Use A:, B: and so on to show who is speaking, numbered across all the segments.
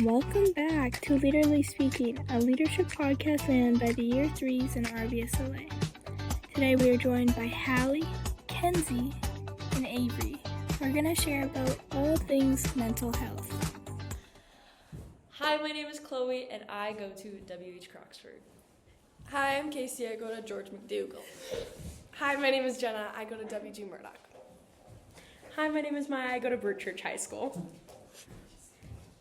A: Welcome back to Lead-erally Speaking, a leadership podcast ran by the Year 3s in RBSLA. Today we are joined by Hallie, Kenzie, and Avery. We're going to share about all things mental health.
B: Hi, my name is Chloe, and I go to W.H. Croxford.
C: Hi, I'm Casey. I go to George McDougall. Hi, my name is Jenna. I go to W.G. Murdoch.
D: Hi, my name is Maya. I go to Birchchurch High School.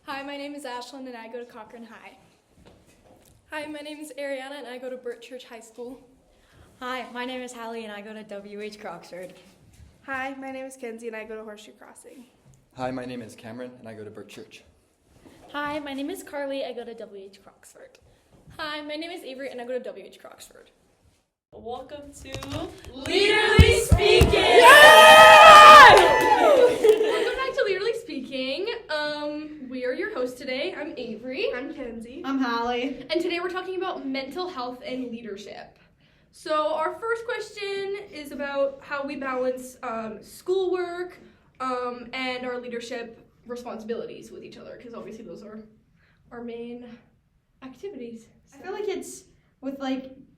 E: Hi, my name is Ashlyn and I go to Cochrane High.
C: Hi, my name is Ariana and I go to Birchchurch High School.
B: Hi, my name is Hallie, and I go to W.H. Croxford.
F: Hi, my name is Kenzie and I go to Horseshoe Crossing.
G: Hi, my name is Cameron and I go to Birchchurch.
H: Hi, my name is Carly. I go to W.H. Croxford.
E: Hi, my name is Avery and I go to W.H. Croxford.
B: Welcome to
D: Lead-erally Speaking!
E: Welcome back to Lead-erally Speaking. We are your hosts today. I'm Avery.
F: I'm Kenzie.
D: I'm Hallie.
E: And today we're talking about mental health and leadership. So our first question is about how we balance schoolwork and our leadership responsibilities with each other, because obviously those are our main activities.
D: I feel like it's with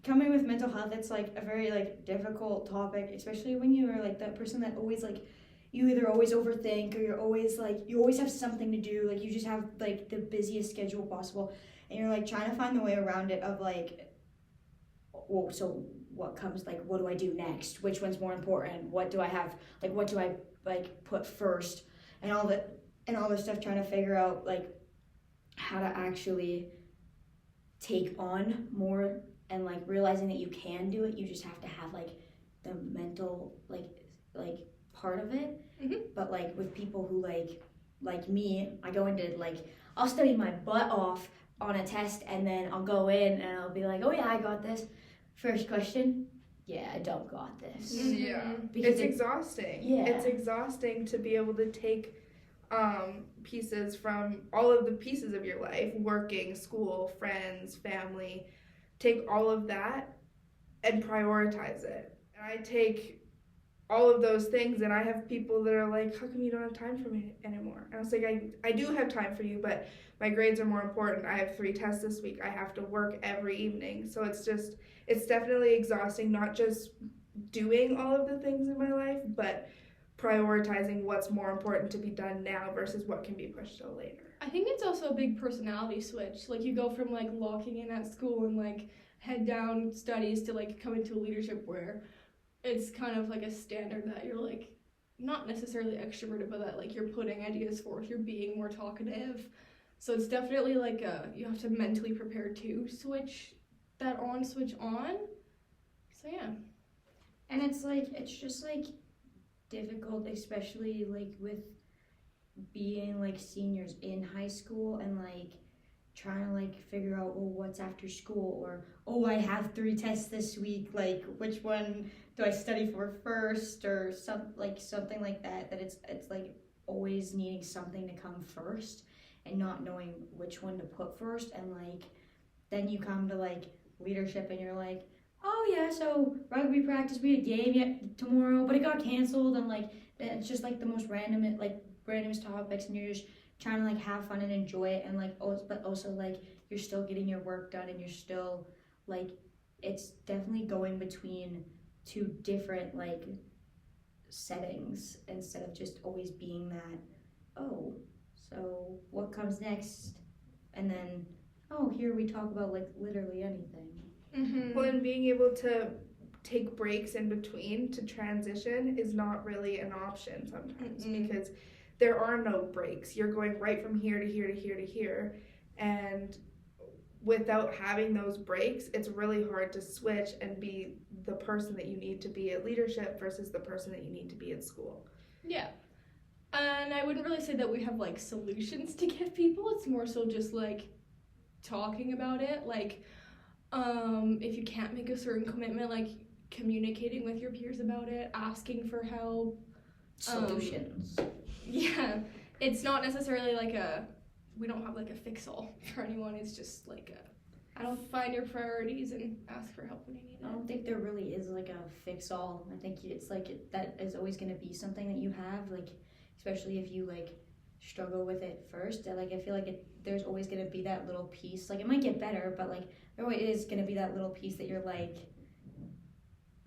D: coming with mental health, it's a very difficult topic, especially when you are that person that always you either always overthink or you're always you always have something to do, you just have the busiest schedule possible, and you're trying to find the way around it of well, so what comes, what do I do next, which one's more important, what do I have, what do I put first, and all this stuff, trying to figure out how to actually take on more, and realizing that you can do it. You just have to have the mental part of it.
E: Mm-hmm.
D: But with people who like me, I go into I'll study my butt off on a test, and then I'll go in and I'll be oh yeah, I got this. First question, yeah, I don't got this.
E: Mm-hmm.
F: Yeah,
D: Because
F: it's exhausting.
D: Yeah.
F: It's exhausting to be able to take pieces from all of the pieces of your life, working, school, friends, family, take all of that and prioritize it. And I take all of those things, and I have people that are how come you don't have time for me anymore? And I was I do have time for you, but my grades are more important. I have 3 tests this week. I have to work every evening. So it's definitely exhausting, not just doing all of the things in my life, but prioritizing what's more important to be done now versus what can be pushed till later.
E: I think it's also a big personality switch. You go from locking in at school and head down studies to come into a leadership where it's kind of a standard that you're not necessarily extroverted, but that you're putting ideas forth, you're being more talkative. So it's definitely you have to mentally prepare to switch that on, switch on. So yeah.
D: And it's just difficult, especially with being seniors in high school and trying to figure out, well, what's after school, or oh, I have 3 tests this week, which one do I study for first, or something like that it's always needing something to come first and not knowing which one to put first. And then you come to leadership and you're oh yeah, so rugby practice, we had a game yet tomorrow, but it got canceled, and it's just the most randomest topics, and you're just trying to have fun and enjoy it, and but also you're still getting your work done, and you're still it's definitely going between 2 different settings, instead of just always being that, oh, so what comes next, and then oh, here we talk about literally anything.
E: Mm-hmm.
F: Well, and being able to take breaks in between to transition is not really an option sometimes, because there are no breaks. You're going right from here to here to here to here, and without having those breaks, it's really hard to switch and be the person that you need to be at leadership versus the person that you need to be at school.
E: Yeah. And I wouldn't really say that we have solutions to give people. It's more so just talking about it. If you can't make a certain commitment, communicating with your peers about it, asking for help.
D: Solutions.
E: Yeah. It's not necessarily we don't have a fix-all for anyone. It's just I don't find your priorities and ask for help when you need it.
D: I don't think there really is a fix-all. I think it's that is always going to be something that you have, especially if you struggle with it first. And like I feel like there's always gonna be that little piece. Like it might get better, but like there always is gonna be that little piece that you're like,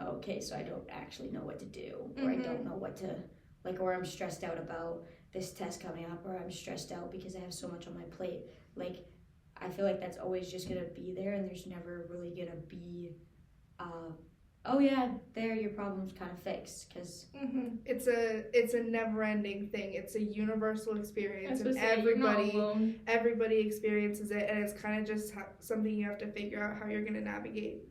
D: okay, so I don't actually know what to do, or I don't know what to like, or I'm stressed out about this test coming up, or I'm stressed out because I have so much on my plate. Like I feel like that's always just gonna be there, and there's never really gonna be oh yeah, there, your problem's kind of fixed, because
F: it's a never-ending thing. It's a universal experience, and everybody experiences it, and it's kind of just something you have to figure out how you're going to navigate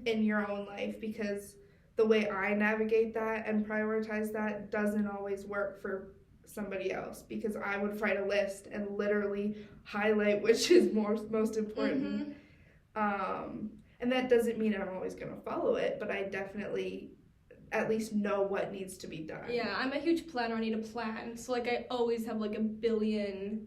F: in your own life, because the way I navigate that and prioritize that doesn't always work for somebody else, because I would write a list and literally highlight which is most important. And that doesn't mean I'm always going to follow it, but I definitely at least know what needs to be done.
E: Yeah, I'm a huge planner. I need a plan. So, like, I always have, like, a billion.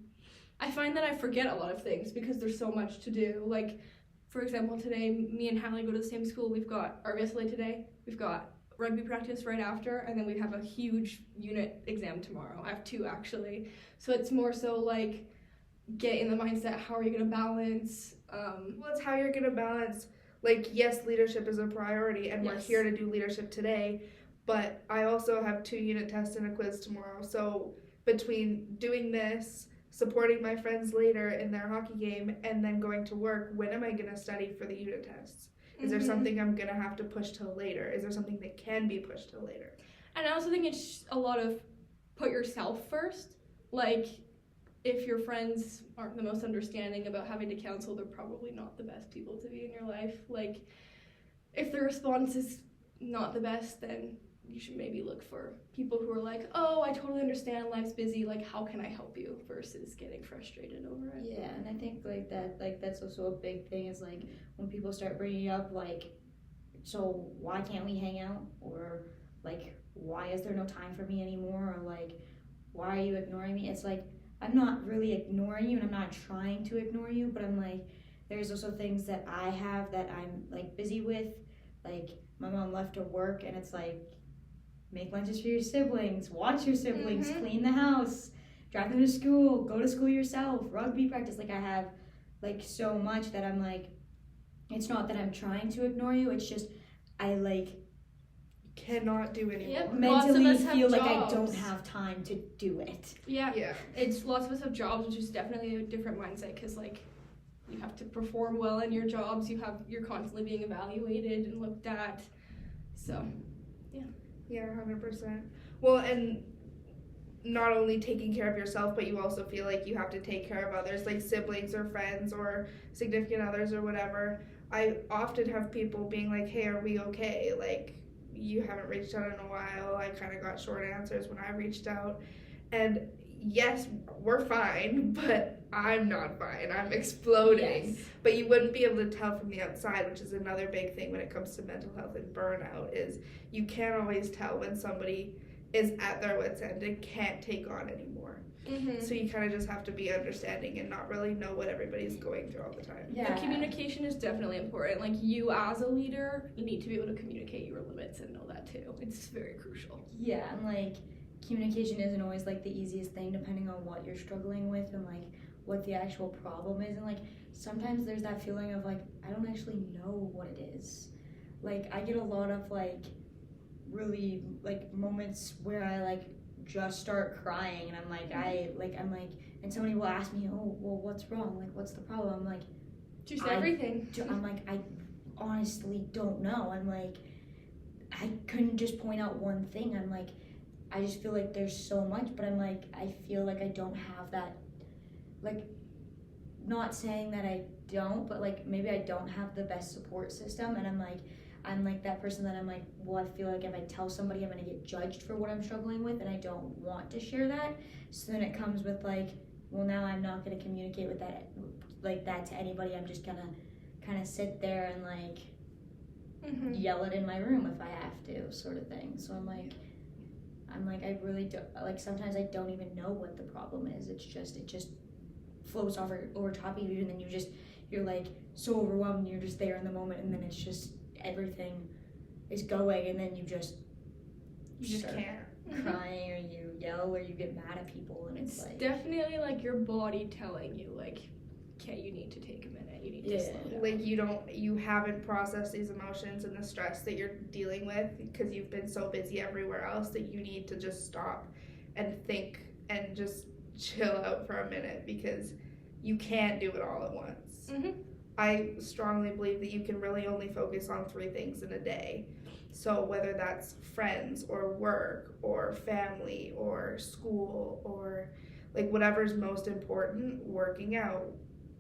E: I find that I forget a lot of things because there's so much to do. Like, for example, today, me and Hallie go to the same school. We've got RBSLA today. We've got rugby practice right after, and then we have a huge unit exam tomorrow. I have 2, actually. So it's more so, like, get in the mindset, how are you going to balance?
F: Well, it's how you're going to balance. Like, yes, leadership is a priority, and we're here to do leadership today, but I also have 2 unit tests and a quiz tomorrow. So between doing this, supporting my friends later in their hockey game, and then going to work, when am I going to study for the unit tests? Is there something I'm going to have to push till later? Is there something that can be pushed till later?
E: And I also think it's a lot of put yourself first. Like, if your friends aren't the most understanding about having to cancel, they're probably not the best people to be in your life. Like, if the response is not the best, then you should maybe look for people who are like, oh, I totally understand, life's busy, like, how can I help you, versus getting frustrated over it.
D: Yeah, and I think that's also a big thing, is like when people start bringing up like, so why can't we hang out, or like, why is there no time for me anymore, or like, why are you ignoring me? It's like, I'm not really ignoring you, and I'm not trying to ignore you, but I'm like, there's also things that I have that I'm like busy with. Like, my mom left to work, and it's like, make lunches for your siblings, watch your siblings, clean the house, drive them to school, go to school yourself, rugby practice. Like, I have like so much that I'm like, it's not that I'm trying to ignore you, it's just I like
F: cannot do anymore.
E: Yep.
D: Mentally feel like I don't have time to do it.
E: Yeah. It's lots of us have jobs, which is definitely a different mindset, because like, you have to perform well in your jobs. You're constantly being evaluated and looked at. So,
F: yeah, 100%. Well, and not only taking care of yourself, but you also feel like you have to take care of others, like siblings or friends or significant others or whatever. I often have people being like, hey, are we okay? Like, you haven't reached out in a while. I kind of got short answers when I reached out. And yes, we're fine, but I'm not fine. I'm exploding.
D: Yes.
F: But you wouldn't be able to tell from the outside, which is another big thing when it comes to mental health and burnout, is you can't always tell when somebody is at their wit's end and can't take on anymore. So you kind of just have to be understanding and not really know what everybody's going through all the time.
E: yeah. The communication is definitely important. Like, you as a leader, you need to be able to communicate your limits and know that too. It's very crucial.
D: Yeah, and like, communication isn't always like the easiest thing, depending on what you're struggling with and like what the actual problem is. And like, sometimes there's that feeling of like, I don't actually know what it is. Like, I get a lot of like really like moments where I like just start crying, and I'm like, and somebody will ask me, oh, well, what's wrong? Like, what's the problem? I'm like,
E: Just everything.
D: I honestly don't know. I'm like, I couldn't just point out one thing. I'm like, I just feel like there's so much, but I'm like, I feel like I don't have that, like, not saying that I don't, but like, maybe I don't have the best support system, and I'm like that person that I'm like, well, I feel like if I tell somebody, I'm gonna get judged for what I'm struggling with, and I don't want to share that. So then it comes with like, well, now I'm not gonna communicate with that, like that to anybody. I'm just gonna kind of sit there and like yell it in my room if I have to, sort of thing. So I'm like, I really don't, like, sometimes I don't even know what the problem is. It just floats over top of you, and then you're like so overwhelmed, and you're just there in the moment, and then it's just everything is going, and then you just
F: can't
D: crying, or you yell or you get mad at people, and it's like
E: definitely like your body telling you like, okay, you need to take a minute, you need to slow down.
F: Like you haven't processed these emotions and the stress that you're dealing with because you've been so busy everywhere else that you need to just stop and think and just chill out for a minute because you can't do it all at once.
E: Mm-hmm.
F: I strongly believe that you can really only focus on 3 things in a day. So whether that's friends or work or family or school or like whatever's most important, working out,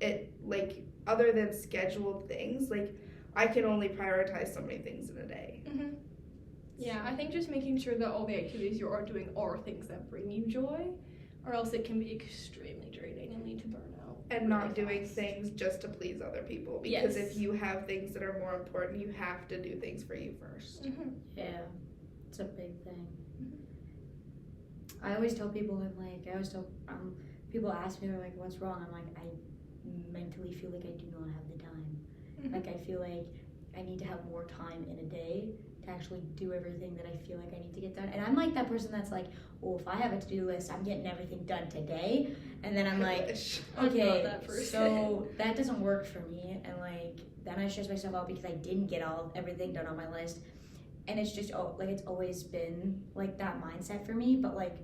F: it like other than scheduled things, like I can only prioritize so many things in a day.
E: Mm-hmm. Yeah, I think just making sure that all the activities you are doing are things that bring you joy, or else it can be extremely draining and lead to burnout.
F: And not doing things just to please other people, because
E: Yes.
F: if you have things that are more important, you have to do things for you first.
E: Mm-hmm.
D: yeah, it's a big thing. I always tell people, people ask me, they're like, what's wrong? I'm like, I mentally feel like I do not have the time.
E: Mm-hmm.
D: Like, I feel like I need to have more time in a day to actually do everything that I feel like I need to get done. And I'm like that person that's like, oh, if I have a to-do list, I'm getting everything done today. And then I'm like,
E: I'm not
D: okay,
E: that person.
D: so that doesn't work for me. And like, then I stress myself out because I didn't get everything done on my list. And it's just, like, it's always been like that mindset for me. But like,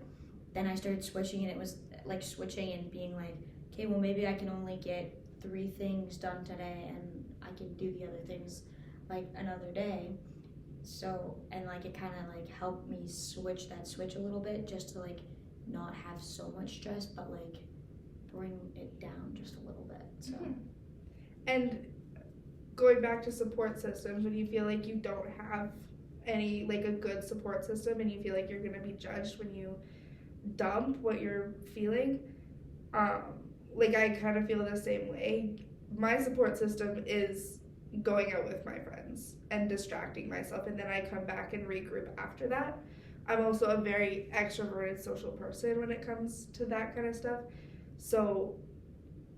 D: then I started switching, and it was like switching and being like, okay, well, maybe I can only get 3 things done today, and I can do the other things like another day. So, and like it kind of like helped me switch a little bit, just to like not have so much stress, but like bring it down just a little bit. So
F: And going back to support systems, when you feel like you don't have any, like a good support system, and you feel like you're going to be judged when you dump what you're feeling, like I kind of feel the same way. My support system is going out with my friends and distracting myself, and then I come back and regroup after that. I'm also a very extroverted social person when it comes to that kind of stuff, so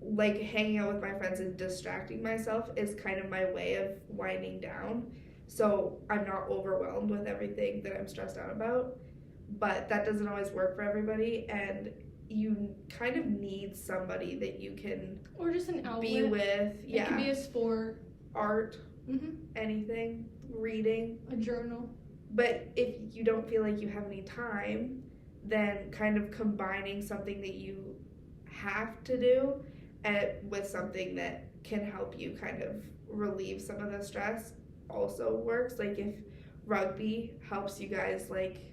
F: like hanging out with my friends and distracting myself is kind of my way of winding down, so I'm not overwhelmed with everything that I'm stressed out about. But that doesn't always work for everybody, and you kind of need somebody that you can
E: Or just an outlet.
F: be with.
E: It could be a sport,
F: Art,
E: mm-hmm.
F: anything, reading.
E: a journal.
F: But if you don't feel like you have any time, then kind of combining something that you have to do with something that can help you kind of relieve some of the stress also works. Like if rugby helps you guys like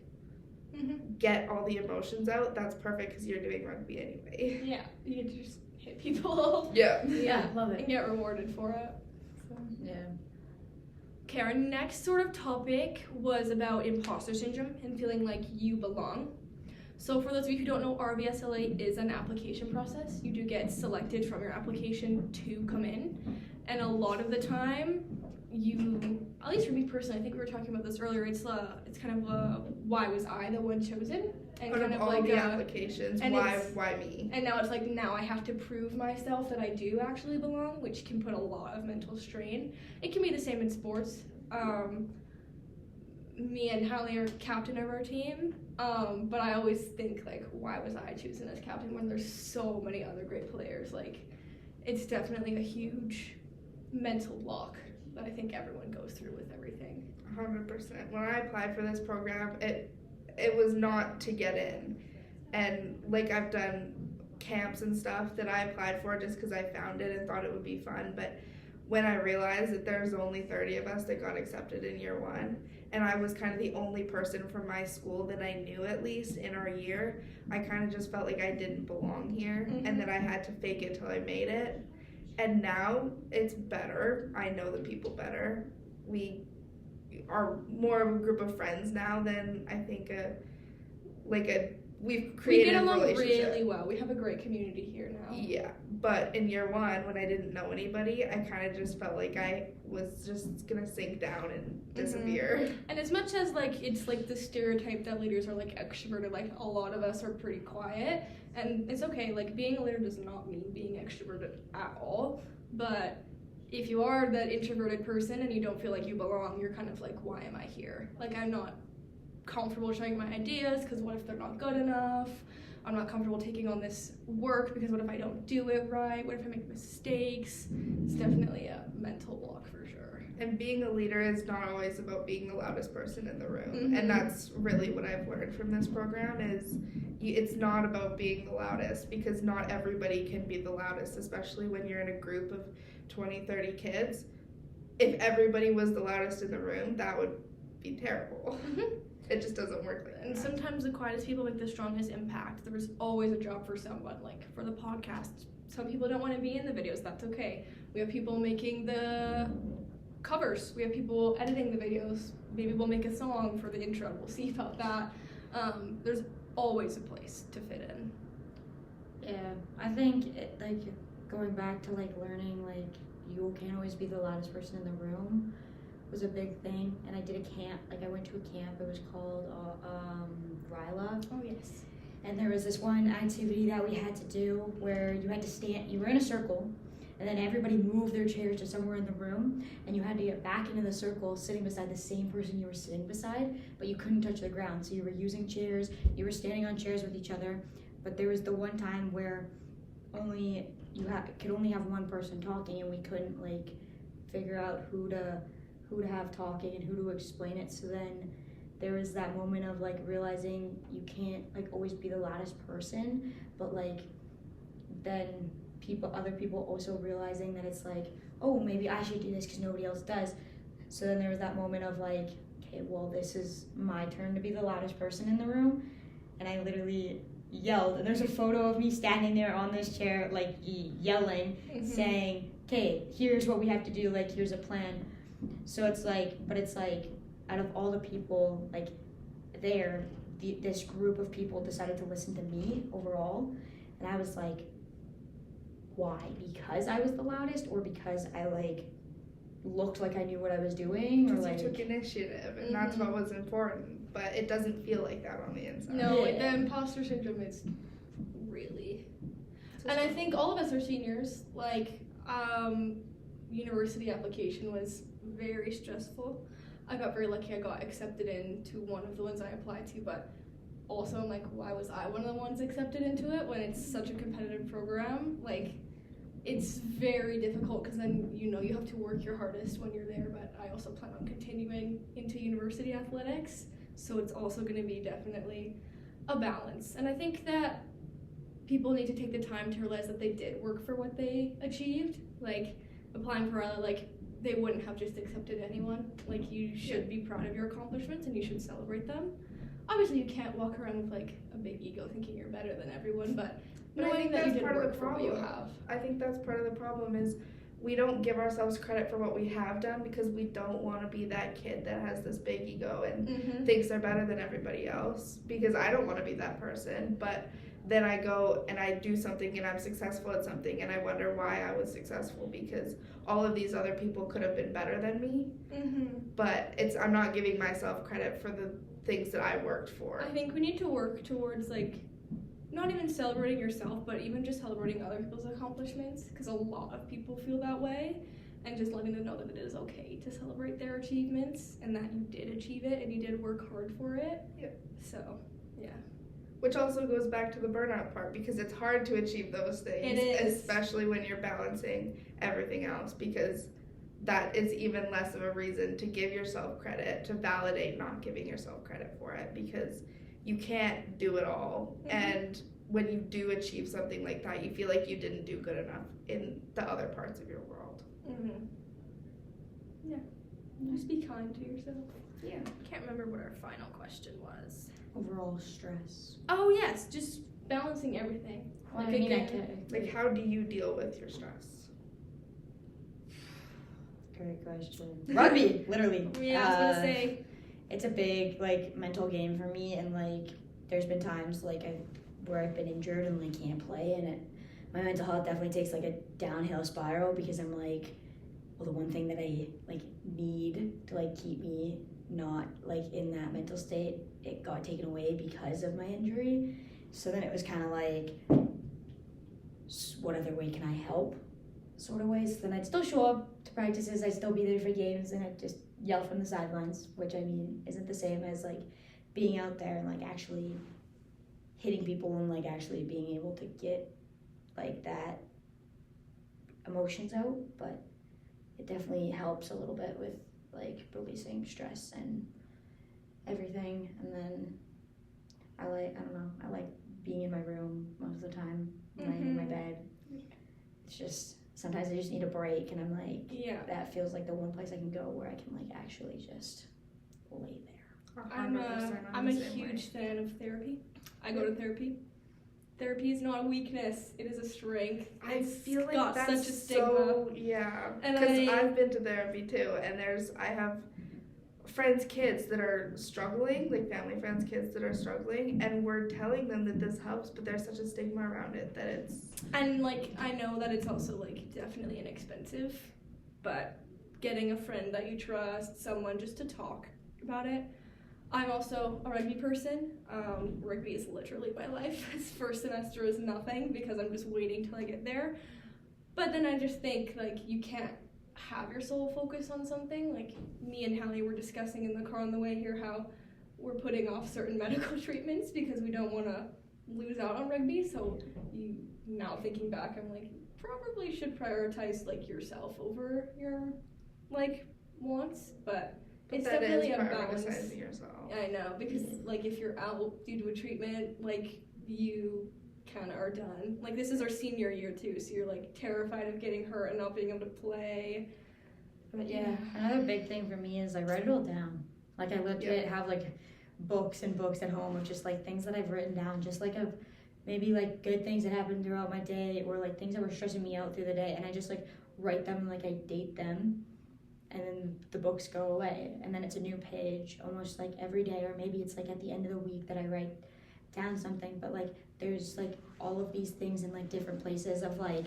E: Mm-hmm.
F: get all the emotions out, that's perfect because you're doing rugby anyway.
E: Yeah, you get to just hit people.
F: Yeah.
D: yeah, love
E: And
D: it.
E: get rewarded for it. So.
D: Yeah.
E: Okay, our next sort of topic was about imposter syndrome and feeling like you belong. So for those of you who don't know, RVSLA is an application process. You do get selected from your application to come in. And a lot of the time, you, at least for me personally, I think we were talking about this earlier, it's kind of a, why was I the one chosen? And
F: Out
E: kind
F: of
E: of
F: all
E: like
F: the
E: a,
F: applications,
E: and
F: why me?
E: and now it's like, now I have to prove myself that I do actually belong, which can put a lot of mental strain. It can be the same in sports. Me and Hallie are captain of our team, but I always think, like, why was I chosen as captain when there's so many other great players? Like, it's definitely a huge mental block that I think everyone goes through with everything.
F: 100%. When I applied for this program, it was not to get in. And like I've done camps and stuff that I applied for just because I found it and thought it would be fun. But when I realized that there's only 30 of us that got accepted in year 1, and I was kind of the only person from my school that I knew at least in our year, I kind of just felt like I didn't belong here and that I had to fake it till I made it. And now it's better. I know the people better. We are more of a group of friends now than I think we've created
E: we get along
F: a relationship.
E: really well. We have a great community here now.
F: Yeah, but in year 1, when I didn't know anybody, I kind of just felt like I was just gonna sink down and disappear.
E: And as much as like it's like the stereotype that leaders are like extroverted, like a lot of us are pretty quiet, and it's okay. Like being a leader does not mean being extroverted at all. But if you are that introverted person and you don't feel like you belong, you're kind of like, why am I here? Like I'm not comfortable sharing my ideas because what if they're not good enough? I'm not comfortable taking on this work because what if I don't do it right? What if I make mistakes? It's definitely a mental block for sure.
F: And being a leader is not always about being the loudest person in the room.
E: Mm-hmm.
F: And that's really what I've learned from this program is it's not about being the loudest, because not everybody can be the loudest, especially when you're in a group of 20, 30 kids. If everybody was the loudest in the room, that would be terrible. It just doesn't work like that.
E: And sometimes the quietest people make the strongest impact. There's always a job for someone. Like for the podcast, some people don't want to be in the videos. That's okay. We have people making the covers. We have people editing the videos. Maybe we'll make a song for the intro. We'll see about that. There's always a place to fit in.
D: Yeah, I think like going back to like learning like you can't always be the loudest person in the room was a big thing. And I did a camp, like I went to a camp, it was called RILA.
E: Oh yes.
D: And there was this one activity that we had to do where you had to stand, you were in a circle, and then everybody moved their chairs to somewhere in the room, and you had to get back into the circle sitting beside the same person you were sitting beside, but you couldn't touch the ground. So you were using chairs, you were standing on chairs with each other, but there was the one time where could only have one person talking, and we couldn't like figure out who to have talking and who to explain it. So then there was that moment of like realizing you can't like always be the loudest person, but like then other people also realizing that it's like, oh, maybe I should do this because nobody else does. So then there was that moment of like, okay, well, this is my turn to be the loudest person in the room. And I literally yelled, and there's a photo of me standing there on this chair like yelling, saying, okay, here's what we have to do, like here's a plan. So it's like, but it's like out of all the people like there, this group of people decided to listen to me overall. And I was like, why? Because I was the loudest, or because I like looked like I knew what I was doing, or like
F: you took initiative, and that's what was important. But it doesn't feel like that on the inside.
E: No, the imposter syndrome is really. And I think all of us are seniors. Like, university application was very stressful. I got very lucky. I got accepted into one of the ones I applied to, but also I'm like, why was I one of the ones accepted into it when it's such a competitive program? Like, it's very difficult because then you have to work your hardest when you're there, but I also plan on continuing into university athletics, so it's also going to be definitely a balance. And I think that people need to take the time to realize that they did work for what they achieved. Like, applying for like, they wouldn't have just accepted anyone. Like, you should be proud of your accomplishments and you should celebrate them. Obviously, you can't walk around with like a big ego thinking you're better than everyone, but
F: I think
E: that you
F: that's
E: did
F: part of
E: work
F: the
E: for what you
F: problem.
E: have.
F: I think that's part of the problem is we don't give ourselves credit for what we have done because we don't want to be that kid that has this big ego and thinks they're better than everybody else, because I don't want to be that person. But then I go and I do something and I'm successful at something and I wonder why I was successful, because all of these other people could have been better than me. But I'm not giving myself credit for the things that I worked for.
E: I think we need to work towards like not even celebrating yourself, but even just celebrating other people's accomplishments, because a lot of people feel that way, and just letting them know that it is okay to celebrate their achievements and that you did achieve it and you did work hard for it.
F: Yep.
E: So, yeah.
F: Which also goes back to the burnout part, because it's hard to achieve those things,
E: It is.
F: especially when you're balancing everything else, because that is even less of a reason to give yourself credit, to validate not giving yourself credit for it, because you can't do it all. And when you do achieve something like that, you feel like you didn't do good enough in the other parts of your world.
E: Yeah. Just be kind to yourself.
F: Yeah.
E: Can't remember what our final question was.
D: overall stress.
E: Oh yes, just balancing everything.
D: Well,
E: Like,
D: I mean,
E: again,
F: Like, how do you deal with your stress?
D: Great question. Rugby, literally.
E: Yeah, I was gonna say.
D: It's a big mental game for me, and there's been times where I've been injured and can't play, and my mental health definitely takes a downhill spiral, because I'm well, the one thing that I need to keep me not in that mental state, it got taken away because of my injury. So then it was kind of what other way can I help, sort of ways. So then I'd still show up to practices, I'd still be there for games, and I'd just yell from the sidelines, which isn't the same as being out there and like actually hitting people and like actually being able to get like that emotions out, but it definitely helps a little bit with like releasing stress and everything. And then I like being in my room most of the time, lying in my bed. It's just sometimes I just need a break, and I'm like, that feels like the one place I can go where I can like actually just lay there.
E: I'm a huge fan of therapy. I go to therapy. Therapy is not a weakness; it is a strength.
F: I feel like
E: got
F: that's
E: such a stigma.
F: so because I've been to therapy too, and I have friends' kids that are struggling, like family friends' kids that are struggling, and we're telling them that this helps, but there's such a stigma around it that it's.
E: And like I know that it's also like definitely inexpensive, but getting a friend that you trust, someone just to talk about it. I'm also a rugby person. Rugby is literally my life. This first semester is nothing because I'm just waiting till I get there. But then I just think like you can't have your sole focus on something. Like me and Hallie were discussing in the car on the way here how we're putting off certain medical treatments because we don't want to lose out on rugby. So now thinking back, I'm like probably should prioritize like yourself over your like wants, but it's
F: that
E: definitely
F: is
E: a balance.
F: prioritizing yourself.
E: I know, because like if you're out due to a treatment, like you kind of are done. Like this is our senior year too, so you're like terrified of getting hurt and not being able to play. But yeah.
D: Another big thing for me is I write it all down. Like I legit have like books and books at home of just like things that I've written down, just like of maybe like good things that happened throughout my day or like things that were stressing me out through the day, and I just like write them and like I date them. And then the books go away, and then it's a new page almost like every day, or maybe it's like at the end of the week that I write down something. But like there's like all of these things in like different places of like,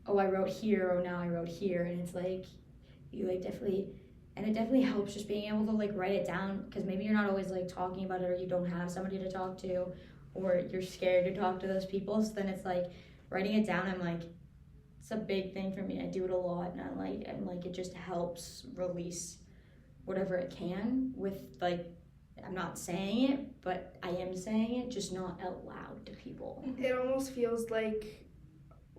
D: oh, I wrote here, oh, now I wrote here, and it's like you like definitely, and it definitely helps just being able to like write it down, because maybe you're not always like talking about it, or you don't have somebody to talk to, or you're scared to talk to those people. So then it's like writing it down, I'm like, it's a big thing for me. I do it a lot, and I'm like it just helps release whatever it can with like, I'm not saying it, but I am saying it, just not out loud to people.
F: It almost feels like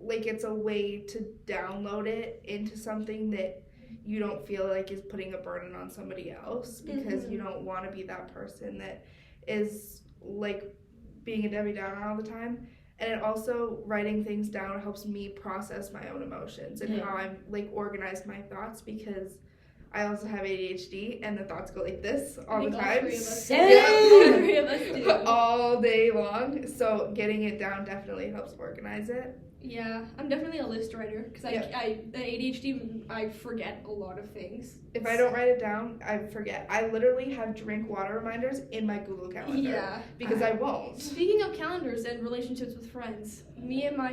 F: it's a way to download it into something that you don't feel like is putting a burden on somebody else, because you don't want to be that person that is like being a Debbie Downer all the time. And it also, writing things down helps me process my own emotions and how I'm like organize my thoughts, because I also have ADHD and the thoughts go like this all the time.
E: All three of us do.
F: All day long. So getting it down definitely helps organize it.
E: Yeah, I'm definitely a list writer, because I the ADHD, I forget a lot of things.
F: If I don't write it down, I forget. I literally have drink water reminders in my Google Calendar because I won't.
E: Speaking of calendars and relationships with friends, me and my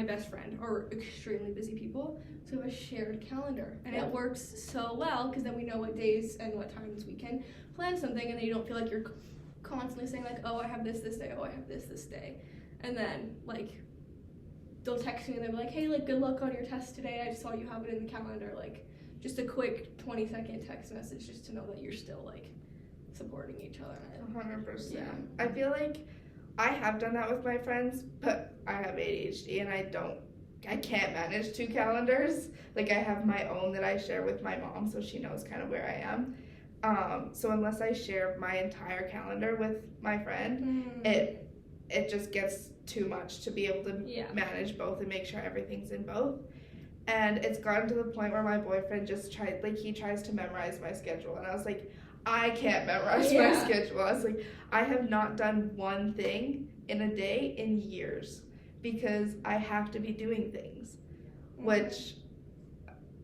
E: best friend, are extremely busy people, so we have a shared calendar, and it works so well because then we know what days and what times we can plan something, and then you don't feel like you're constantly saying like, oh, I have this day, oh, I have this day, and then like they'll text me and they'll be like, hey, like, good luck on your test today. I just saw you have it in the calendar. Like, just a quick 20-second text message just to know that you're still, like, supporting each other.
F: 100%.
E: Yeah.
F: I feel like I have done that with my friends, but I have ADHD and I can't manage 2 calendars. Like, I have my own that I share with my mom, so she knows kind of where I am. So unless I share my entire calendar with my friend, it just gets too much to be able to manage both and make sure everything's in both. And it's gotten to the point where my boyfriend just tries to memorize my schedule, and I was like, I can't memorize my schedule. I was like, I have not done one thing in a day in years because I have to be doing things, which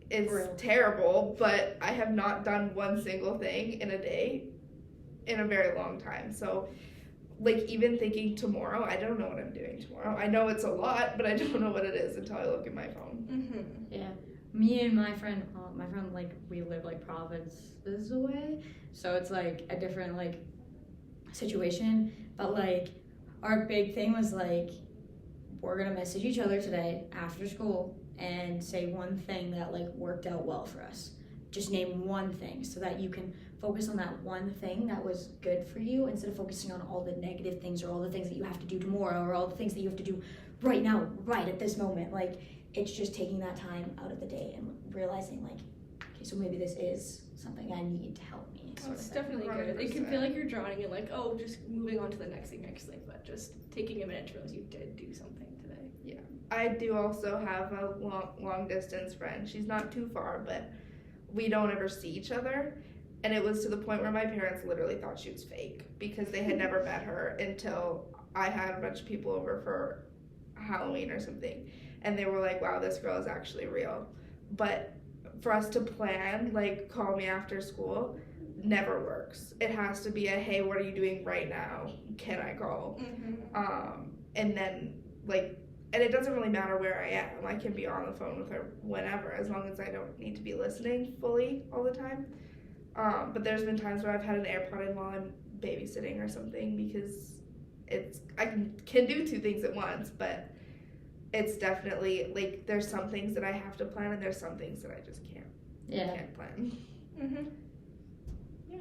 F: is terrible, but I have not done one single thing in a day in a very long time. So like, even thinking tomorrow, I don't know what I'm doing tomorrow. I know it's a lot, but I don't know what it is until I look at my phone.
D: Yeah. Me and my friend, like, we live, like, provinces away, so it's, like, a different, like, situation, but, like, our big thing was, like, we're gonna message each other today after school and say one thing that, like, worked out well for us. Just name one thing so that you can focus on that one thing that was good for you instead of focusing on all the negative things or all the things that you have to do tomorrow or all the things that you have to do right now, right at this moment. Like, it's just taking that time out of the day and realizing, like, okay, so maybe this is something I need to help me.
E: It's definitely good. It can feel like you're drowning in, like, oh, just moving on to the next thing, but just taking a minute to realize you did do something today.
F: Yeah. I do also have a long distance friend. She's not too far, but we don't ever see each other. And it was to the point where my parents literally thought she was fake because they had never met her until I had a bunch of people over for Halloween or something. And they were like, wow, this girl is actually real. But for us to plan, like, call me after school, never works. It has to be a, hey, what are you doing right now? Can I call?
E: Mm-hmm.
F: And then, like, and it doesn't really matter where I am. I can be on the phone with her whenever, as long as I don't need to be listening fully all the time. But there's been times where I've had an AirPod in while I'm babysitting or something because I can do two things at once, but it's definitely, like, there's some things that I have to plan and there's some things that I just can't plan.
E: Mm-hmm. Yeah.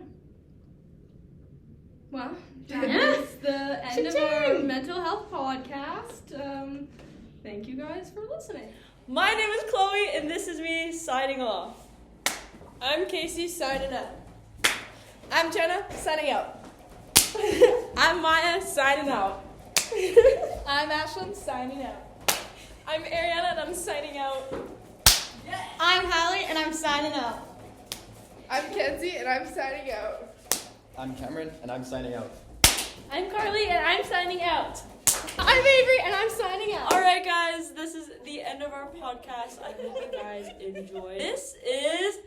E: Well, that is the end of our mental health podcast. Thank you guys for listening.
B: My name is Chloe, and this is me signing off.
C: I'm Casey, signing up. I'm Jenna, signing out.
B: I'm Maya, signing out.
C: I'm Ashlyn, signing out.
B: I'm Ariana, and I'm signing out.
H: I'm Hallie, and I'm signing out.
C: I'm Kenzie, and I'm signing out.
G: I'm Cameron, and I'm signing out.
H: I'm Carly, and I'm signing out.
C: I'm Avery, and I'm signing out.
B: All right, guys, this is the end of our podcast. I hope you guys enjoyed. This is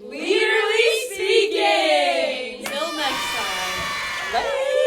B: Lead-erally speaking. Till next time. Bye.